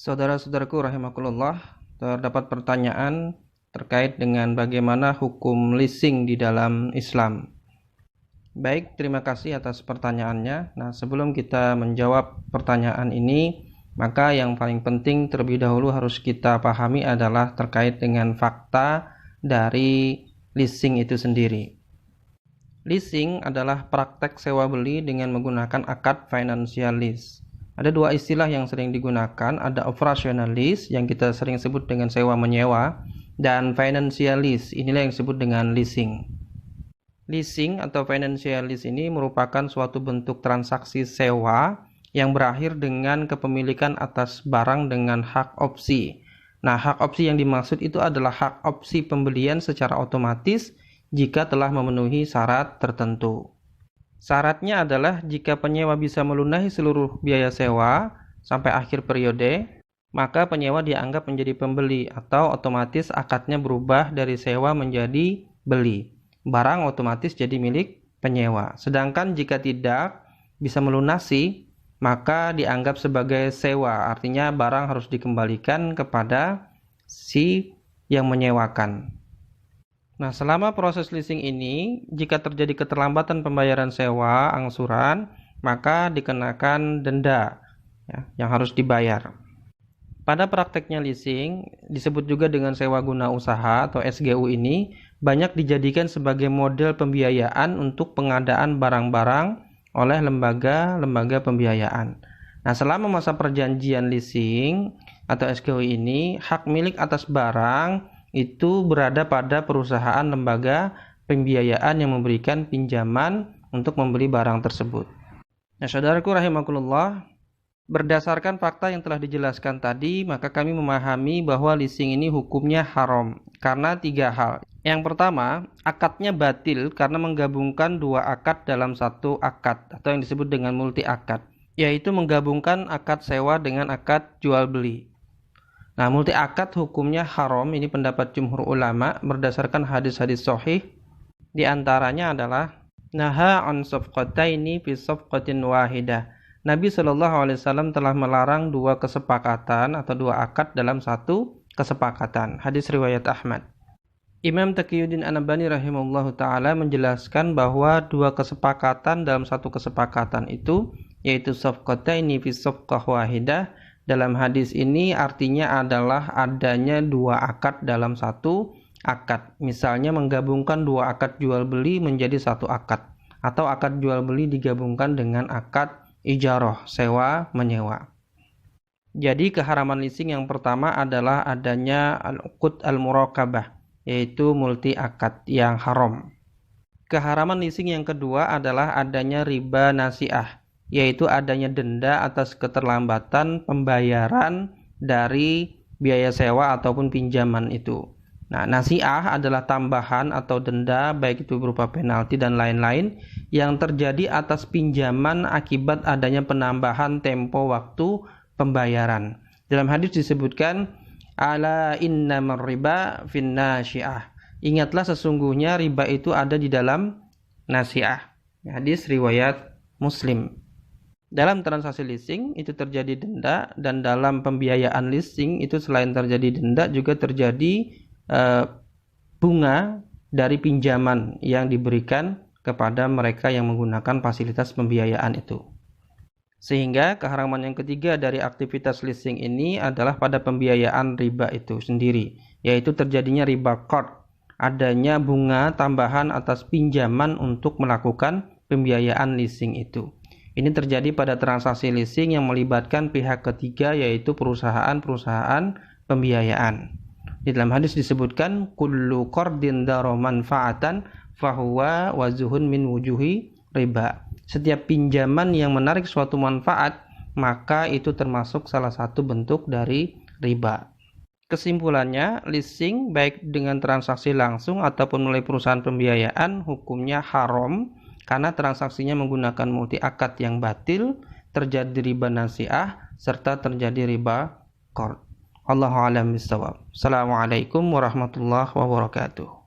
Saudara-saudaraku rahimakumullah, terdapat pertanyaan terkait dengan bagaimana hukum leasing di dalam Islam. Baik, terima kasih atas pertanyaannya. Nah, sebelum kita menjawab pertanyaan ini, maka yang paling penting terlebih dahulu harus kita pahami adalah terkait dengan fakta dari leasing itu sendiri. Leasing adalah praktek sewa beli dengan menggunakan akad financial lease. Ada dua istilah yang sering digunakan, ada operational lease yang kita sering sebut dengan sewa menyewa, dan financial lease, inilah yang disebut dengan leasing. Leasing atau financial lease ini merupakan suatu bentuk transaksi sewa yang berakhir dengan kepemilikan atas barang dengan hak opsi. Nah, hak opsi yang dimaksud itu adalah hak opsi pembelian secara otomatis jika telah memenuhi syarat tertentu. Syaratnya adalah jika penyewa bisa melunasi seluruh biaya sewa sampai akhir periode, maka penyewa dianggap menjadi pembeli atau otomatis akadnya berubah dari sewa menjadi beli. Barang otomatis jadi milik penyewa. Sedangkan jika tidak bisa melunasi, maka dianggap sebagai sewa. Artinya barang harus dikembalikan kepada si yang menyewakan. Nah, selama proses leasing ini, jika terjadi keterlambatan pembayaran sewa, angsuran, maka dikenakan denda yang harus dibayar. Pada prakteknya leasing, disebut juga dengan sewa guna usaha atau SGU ini, banyak dijadikan sebagai model pembiayaan untuk pengadaan barang-barang oleh lembaga-lembaga pembiayaan. Nah, selama masa perjanjian leasing atau SGU ini, hak milik atas barang itu berada pada perusahaan lembaga pembiayaan yang memberikan pinjaman untuk membeli barang tersebut. Nah, saudaraku rahimakumullah, berdasarkan fakta yang telah dijelaskan tadi, maka kami memahami bahwa leasing ini hukumnya haram karena tiga hal. Yang pertama, akadnya batil karena menggabungkan dua akad dalam satu akad atau yang disebut dengan multi akad, yaitu menggabungkan akad sewa dengan akad jual beli. Nah, multi akad hukumnya haram, ini pendapat jumhur ulama berdasarkan hadis-hadis sahih. Di antaranya adalah naha an safqataini fi safqatin wahidah. Nabi SAW telah melarang dua kesepakatan atau dua akad dalam satu kesepakatan. Hadis riwayat Ahmad. Imam Taqiyuddin An-Nabhani rahimahullahu taala menjelaskan bahwa dua kesepakatan dalam satu kesepakatan itu yaitu safqataini fi safqah wahidah. Dalam hadis ini artinya adalah adanya dua akad dalam satu akad. Misalnya menggabungkan dua akad jual beli menjadi satu akad, atau akad jual beli digabungkan dengan akad ijarah, sewa menyewa. Jadi keharaman leasing yang pertama adalah adanya al-uqud al-muraqabah, yaitu multi akad yang haram. Keharaman leasing yang kedua adalah adanya riba nasi'ah, yaitu adanya denda atas keterlambatan pembayaran dari biaya sewa ataupun pinjaman itu. Nah, nasi'ah adalah tambahan atau denda baik itu berupa penalti dan lain-lain yang terjadi atas pinjaman akibat adanya penambahan tempo waktu pembayaran. Dalam hadis disebutkan ala innamar riba fin nasi'ah. Ingatlah sesungguhnya riba itu ada di dalam nasi'ah. Hadis riwayat Muslim. Dalam transaksi leasing itu terjadi denda, dan dalam pembiayaan leasing itu selain terjadi denda juga terjadi bunga dari pinjaman yang diberikan kepada mereka yang menggunakan fasilitas pembiayaan itu. Sehingga keharaman yang ketiga dari aktivitas leasing ini adalah pada pembiayaan riba itu sendiri, yaitu terjadinya riba qard, adanya bunga tambahan atas pinjaman untuk melakukan pembiayaan leasing itu. Ini terjadi pada transaksi leasing yang melibatkan pihak ketiga, yaitu perusahaan-perusahaan pembiayaan. Di dalam hadis disebutkan kullu qardin daro manfaatan fahuwa wazuhun min wujuhi riba. Setiap pinjaman yang menarik suatu manfaat, maka itu termasuk salah satu bentuk dari riba. Kesimpulannya, leasing baik dengan transaksi langsung ataupun melalui perusahaan pembiayaan hukumnya haram karena transaksinya menggunakan multi akad yang batil, terjadi riba nasi'ah, serta terjadi riba qard. Allahu a'lam bishawab. Assalamualaikum warahmatullahi wabarakatuh.